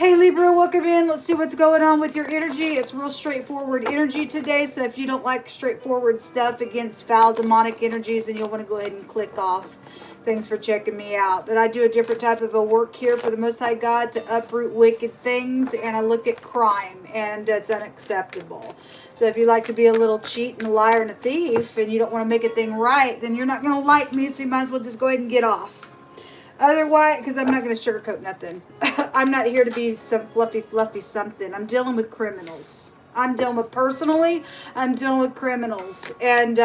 Hey Libra, welcome in. Let's see what's going on with your energy. It's real straightforward energy today. So if you don't like straightforward stuff against foul demonic energies, then you'll want to go ahead and click off. Thanks for checking me out. But I do a different type of a work here for the Most High God to uproot wicked things. And I look at crime, and it's unacceptable. So if you like to be a little cheat and a liar and a thief, and you don't want to make a thing right, then you're not going to like me. So you might as well just go ahead and get off. Otherwise, because I'm not going to sugarcoat nothing. I'm not here to be some fluffy something. I'm dealing with criminals. I'm dealing with I'm dealing with criminals. And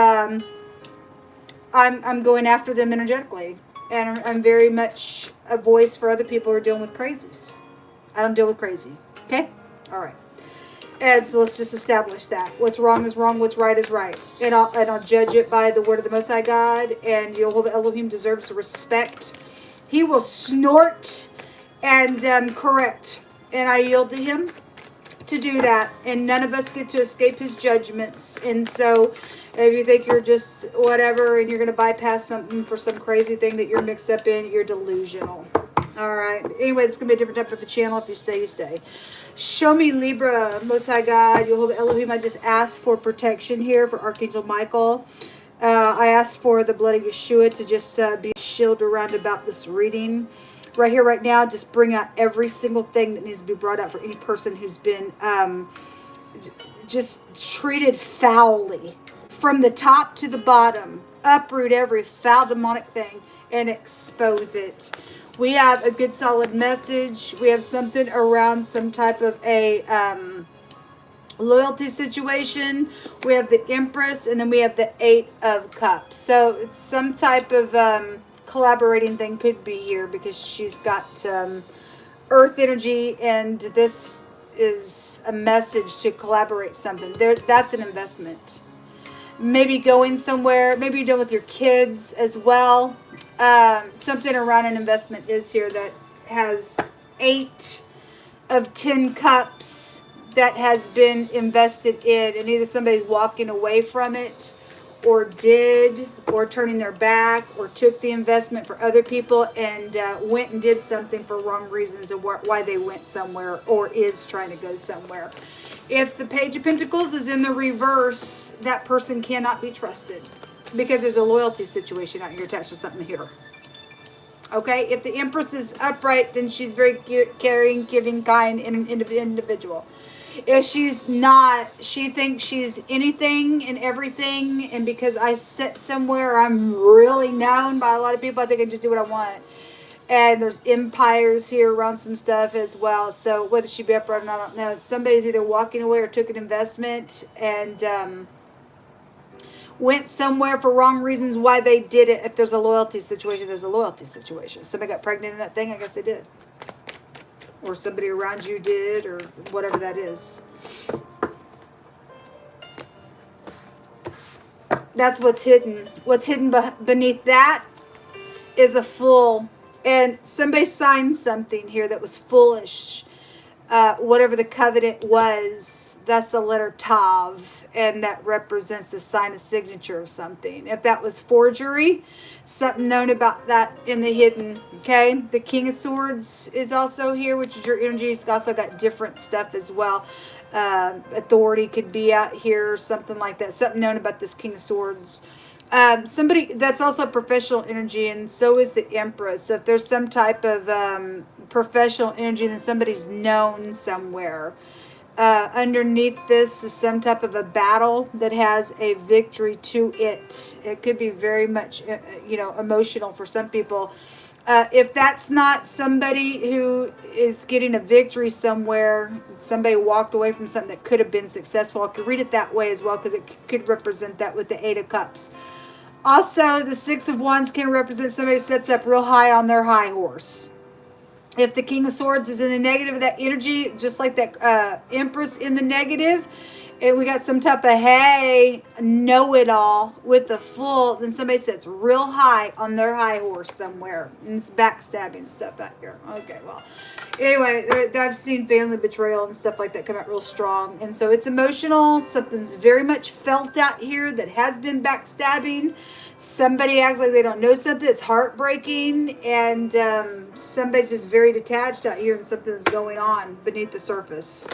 I'm going after them energetically. And I'm very much a voice for other people who are dealing with crazies. I don't deal with crazy. Okay? All right. And so let's just establish that. What's wrong is wrong. What's right is right. And I'll judge it by the word of the Most High God. And YHVH Elohim deserves respect. He will snort and correct. And I yield to him to do that. And none of us get to escape his judgments. And so if you think you're just whatever and you're going to bypass something for some crazy thing that you're mixed up in, you're delusional. All right. Anyway, it's going to be a different type of a channel. If you stay, you stay. Show me Libra, Most High God, YHVH Elohim. I just asked for protection here for Archangel Michael. I asked for the blood of Yeshua to just be a shield around about this reading. Right here, right now, just bring out every single thing that needs to be brought out for any person who's been just treated foully. From the top to the bottom, uproot every foul demonic thing and expose it. We have a good solid message. We have something around some type of a loyalty situation. We have the Empress, and then we have the Eight of Cups. So it's some type of collaborating thing could be here because she's got earth energy, and this is a message to collaborate something. That's an investment. Maybe going somewhere. Maybe you're done with your kids as well. Something around an investment is here that has 8 of 10 cups that has been invested in, and either somebody's walking away from it or turning their back or took the investment for other people and went and did something for wrong reasons of why they went somewhere or is trying to go somewhere. If the Page of Pentacles is in the reverse, that person cannot be trusted because there's a loyalty situation out here attached to something here. Okay, if the Empress is upright, then she's very caring, giving, kind, and an individual. If she's not, she thinks she's anything and everything, and because I sit somewhere, I'm really known by a lot of people, I think I just do what I want. And there's empires here around some stuff as well. So whether she be upright or not, I don't know. Somebody's either walking away or took an investment and went somewhere for wrong reasons why they did it. If there's a loyalty situation, there's a loyalty situation. Somebody got pregnant in that thing, I guess they did. Or somebody around you did, or whatever that is. That's what's hidden. What's hidden beneath that is a fool. And somebody signed something here that was foolish. Whatever the covenant was, that's the letter Tav, and that represents the sign of signature of something. If that was forgery, something known about that in the hidden. Okay, the King of Swords is also here, which is your energy. It's also got different stuff as well. Authority could be out here, or something like that. Something known about this King of Swords. Somebody that's also professional energy, and so is the Empress. So if there's some type of professional energy, then somebody's known somewhere. Underneath this is some type of a battle that has a victory to it. It could be very much, emotional for some people. If that's not somebody who is getting a victory somewhere, somebody walked away from something that could have been successful, I could read it that way as well because it could represent that with the Eight of Cups. Also, the Six of Wands can represent somebody who sets up real high on their high horse. If the King of Swords is in the negative of that energy, just like that Empress in the negative, and we got some type of, hey, know-it-all with the Fool, then somebody sits real high on their high horse somewhere. And it's backstabbing stuff out here. Okay, well. Anyway, I've seen family betrayal and stuff like that come out real strong. And so it's emotional. Something's very much felt out here that has been backstabbing. Somebody acts like they don't know something. It's heartbreaking. And somebody's just very detached out here and something's going on beneath the surface.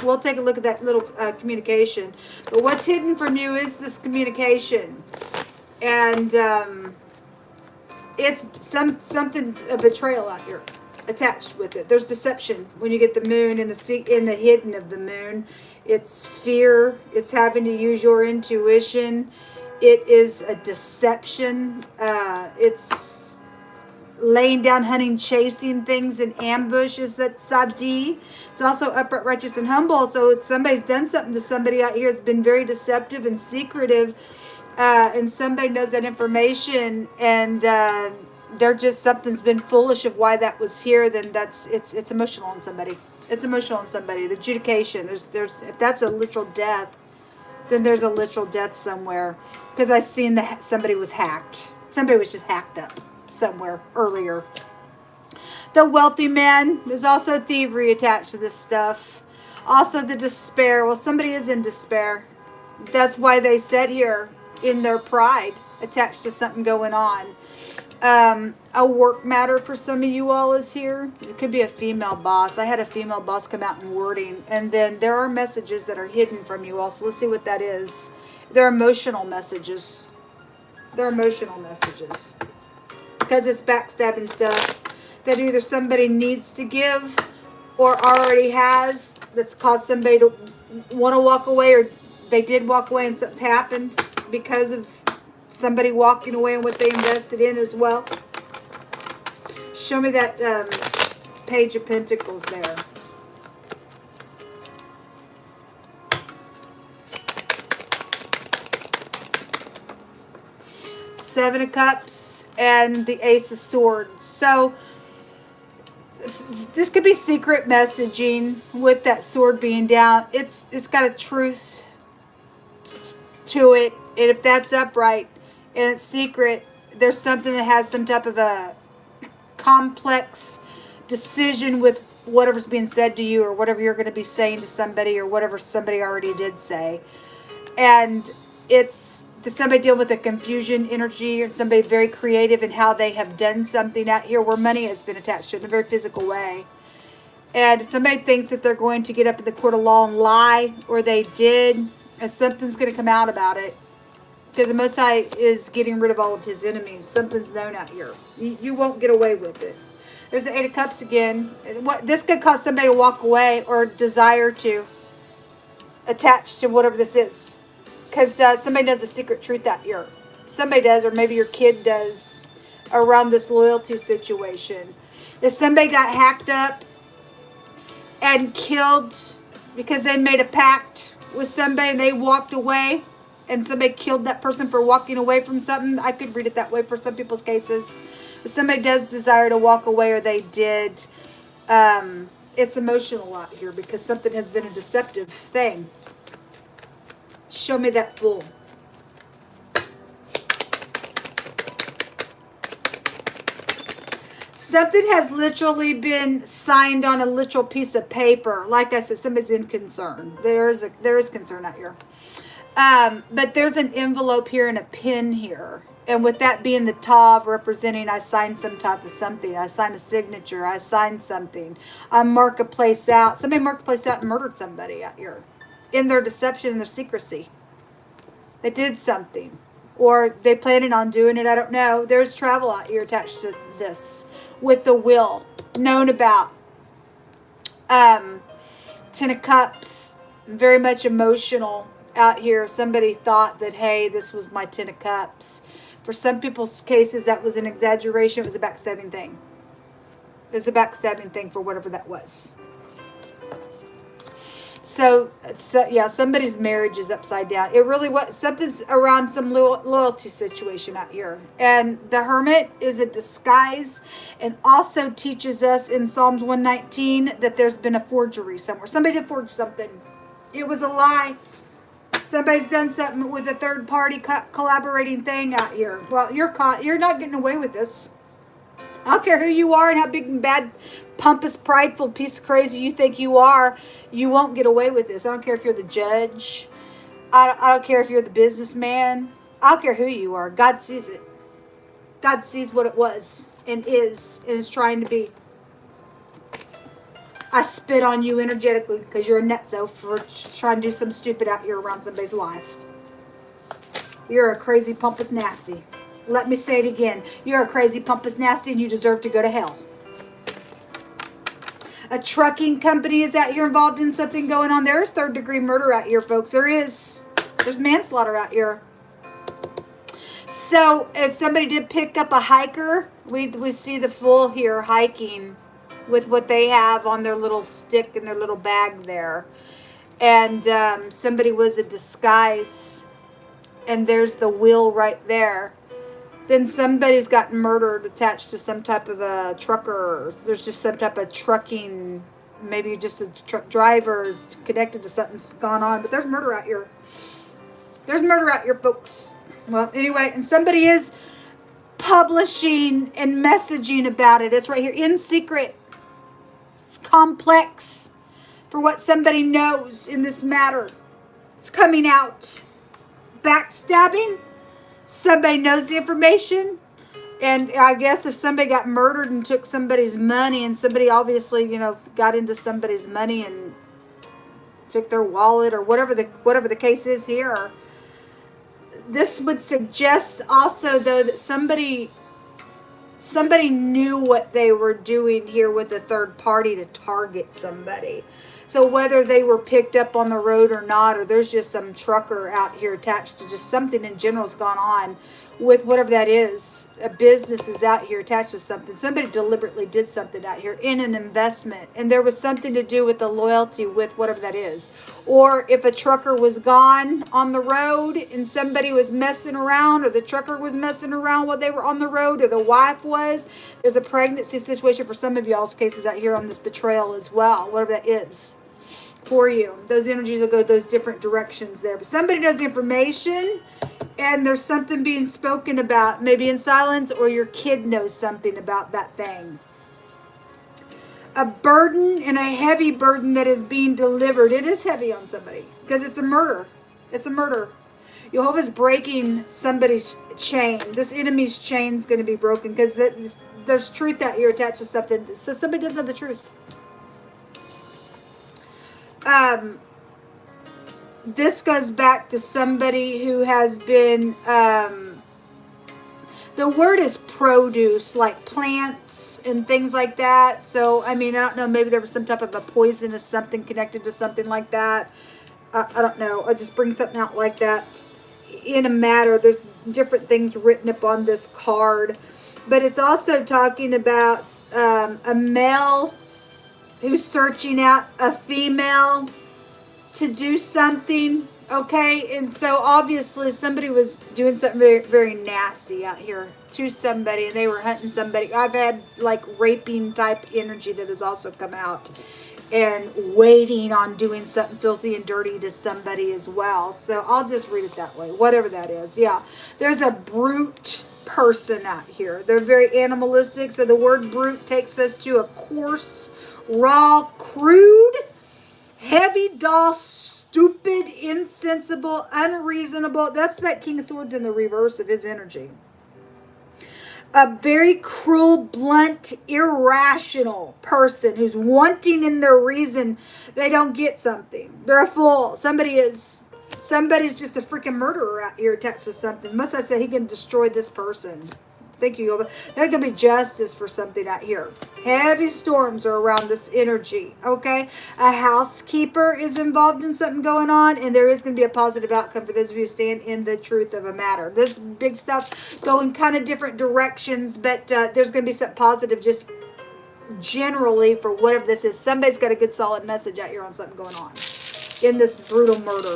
We'll take a look at that little communication. But what's hidden from you is this communication. And it's something's a betrayal out here attached with it. There's deception when you get the moon in the hidden of the moon. It's fear. It's having to use your intuition. It is a deception. It's laying down, hunting, chasing things in ambush. Is that Sadi? It's also upright, righteous, and humble. So it's somebody's done something to somebody out here. It's been very deceptive and secretive. And somebody knows that information, and they're just, something's been foolish of why that was here. Then it's emotional on somebody. It's emotional on somebody. The adjudication. There's if that's a literal death, then there's a literal death somewhere. Because I seen that somebody was hacked. Somebody was just hacked up somewhere earlier. The wealthy man. There's also thievery attached to this stuff. Also the despair. Well, somebody is in despair. That's why they sit here in their pride, attached to something going on. A work matter for some of you all is here. It could be a female boss. I had a female boss come out in wording. And then there are messages that are hidden from you all. So let's see what that is. They're emotional messages. They're emotional messages. Because it's backstabbing stuff that either somebody needs to give or already has, that's caused somebody to want to walk away, or they did walk away and something's happened because of somebody walking away and what they invested in as well. Show me that Page of Pentacles there. Seven of Cups and the Ace of Swords. So this could be secret messaging with that sword being down. It's got a truth to it. And if that's upright and it's secret, there's something that has some type of a complex decision with whatever's being said to you, or whatever you're going to be saying to somebody, or whatever somebody already did say. And it's somebody dealing with a confusion energy, or somebody very creative in how they have done something out here where money has been attached to it in a very physical way. And somebody thinks that they're going to get up in the court of law and lie, or they did, and something's going to come out about it. Because the Most High is getting rid of all of his enemies. Something's known out here. You won't get away with it. There's the Eight of Cups again. This could cause somebody to walk away, or desire to attach to whatever this is. Because somebody knows a secret truth out here. Somebody does, or maybe your kid does, around this loyalty situation. If somebody got hacked up and killed because they made a pact with somebody and they walked away, and somebody killed that person for walking away from something, I could read it that way for some people's cases. If somebody does desire to walk away, or they did, it's emotional out here because something has been a deceptive thing. Show me that Fool. Something has literally been signed on a literal piece of paper. Like I said, somebody's in concern. There is concern out here. But there's an envelope here and a pin here. And with that being the Tav representing, I signed some type of something. I signed a signature. I signed something. I mark a place out. Somebody marked a place out and murdered somebody out here. In their deception and their secrecy. They did something. Or they planned on doing it. I don't know. There's travel out here attached to this. With the will. Known about. Ten of Cups. Very much emotional out here. Somebody thought that, hey, this was my Ten of Cups. For some people's cases, that was an exaggeration. It was a backstabbing thing. It's a backstabbing thing for whatever that was. So yeah, somebody's marriage is upside down. It really was. Something's around some loyalty situation out here. And the Hermit is a disguise, and also teaches us in Psalms 119 that there's been a forgery somewhere. Somebody did forge something. It was a lie. Somebody's done something with a third party collaborating thing out here. Well, you're caught. You're not getting away with this. I don't care who you are and how big and bad, pompous, prideful piece of crazy you think you are. You won't get away with this. I don't care if you're the judge. I don't care if you're the businessman. I don't care who you are. God sees it. God sees what it was and is trying to be. I spit on you energetically because you're a nutso for trying to do something stupid out here around somebody's life. You're a crazy pompous nasty. Let me say it again. You're a crazy pompous nasty and you deserve to go to hell. A trucking company is out here involved in something going on. There's third-degree murder out here, folks. There's manslaughter out here. So, if somebody did pick up a hiker, we see the fool here hiking with what they have on their little stick and their little bag there. And somebody was a disguise. And there's the wheel right there. Then somebody's gotten murdered attached to some type of a trucker. There's just some type of trucking, maybe just a truck driver is connected to something's gone on. But there's murder out here. There's murder out here, folks. Well, anyway, and somebody is publishing and messaging about it. It's right here in secret. It's complex for what somebody knows in this matter. It's coming out. It's backstabbing. Somebody knows the information, and I guess if somebody got murdered and took somebody's money, and somebody obviously, got into somebody's money and took their wallet or whatever the case is here, this would suggest also though that somebody knew what they were doing here with a third party to target somebody. So whether they were picked up on the road or not, or there's just some trucker out here attached to just something in general has gone on with whatever that is. A business is out here attached to something. Somebody deliberately did something out here in an investment. And there was something to do with the loyalty with whatever that is. Or if a trucker was gone on the road and somebody was messing around, or the trucker was messing around while they were on the road, or the wife was. There's a pregnancy situation for some of y'all's cases out here on this betrayal as well. Whatever that is for you. Those energies will go those different directions there. But somebody knows the information and there's something being spoken about, maybe in silence, or your kid knows something about that thing. A burden, and a heavy burden that is being delivered. It is heavy on somebody because it's a murder. It's a murder. Jehovah's breaking somebody's chain. This enemy's chain is going to be broken because there's truth out here attached to something. So somebody doesn't have the truth. This goes back to somebody who has been, the word is produce, like plants and things like that. So, I mean, I don't know, maybe there was some type of a poisonous something connected to something like that. I don't know. I'll just bring something out like that in a matter. There's different things written up on this card. But it's also talking about a male who's searching out a female to do something, okay? And so obviously somebody was doing something very, very nasty out here to somebody, and they were hunting somebody. I've had like raping type energy that has also come out, and waiting on doing something filthy and dirty to somebody as well. So I'll just read it that way, whatever that is. Yeah, there's a brute person out here. They're very animalistic, so the word brute takes us to a coarse, raw, crude, heavy, dull, stupid, insensible, unreasonable. That's that King of Swords in the reverse of his energy. A very cruel, blunt, irrational person who's wanting in their reason they don't get something. They're a fool. Somebody's just a freaking murderer out here attached to something. Must I say he can destroy this person? Thank you, Yoba. There's going to be justice for something out here. Heavy storms are around this energy, okay? A housekeeper is involved in something going on, and there is going to be a positive outcome for those of you who stand in the truth of a matter. This big stuff going kind of different directions, but there's going to be something positive just generally for whatever this is. Somebody's got a good solid message out here on something going on in this brutal murder.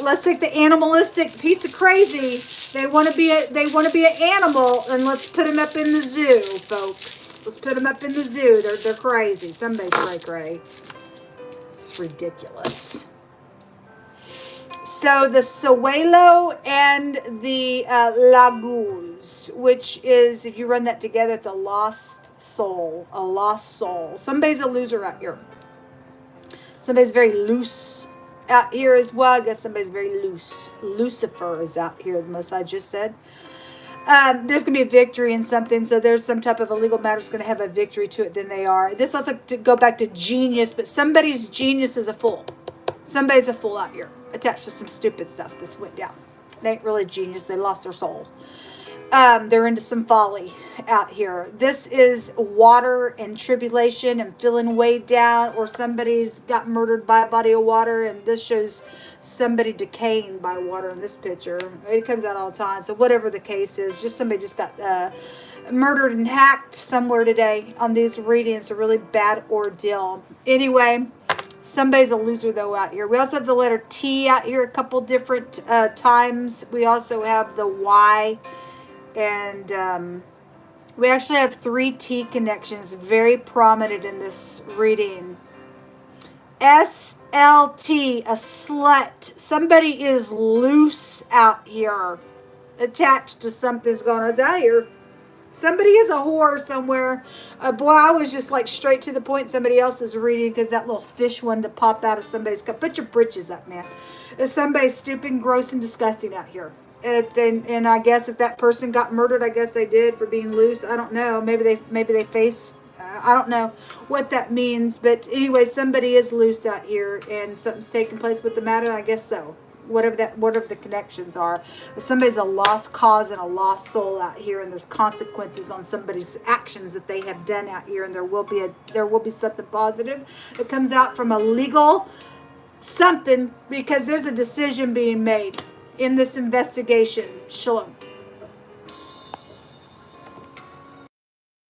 Let's take the animalistic piece of crazy. They want to be an animal, and let's put them up in the zoo, folks. Let's put them up in the zoo. They're crazy. Somebody's cray. It's ridiculous. So the Suelo and the Laguz, which is, if you run that together, it's a lost soul. A lost soul. Somebody's a loser out here. Somebody's very loose out here as well. I guess somebody's very loose. Lucifer is out here, the most I just said. There's going to be a victory in something, so there's some type of a legal matter that's going to have a victory to it than they are. This also to go back to genius, but somebody's genius is a fool. Somebody's a fool out here, attached to some stupid stuff that's went down. They ain't really genius. They lost their soul. They're into some folly out here. This is water and tribulation and feeling weighed down, or somebody's got murdered by a body of water, and this shows somebody decaying by water in this picture. It comes out all the time. So whatever the case is, just somebody just got murdered and hacked somewhere today on these readings. A really bad ordeal. Anyway, somebody's a loser though out here. We also have the letter T out here a couple different times. We also have the Y. And we actually have 3 T connections very prominent in this reading. SLT, a slut. Somebody is loose out here, attached to something's going on out here. Somebody is a whore somewhere. Boy, I was just like straight to the point. Somebody else is reading because that little fish wanted to pop out of somebody's cup. Put your britches up, man. Somebody's stupid, gross, and disgusting out here. And I guess if that person got murdered, I guess they did for being loose. I don't know. Maybe they face. I don't know what that means. But anyway, somebody is loose out here, and something's taking place with the matter. I guess so. Whatever the connections are. But somebody's a lost cause and a lost soul out here, and there's consequences on somebody's actions that they have done out here, and there will be something positive that comes out from a legal something, because there's a decision being made in this investigation. Shalom.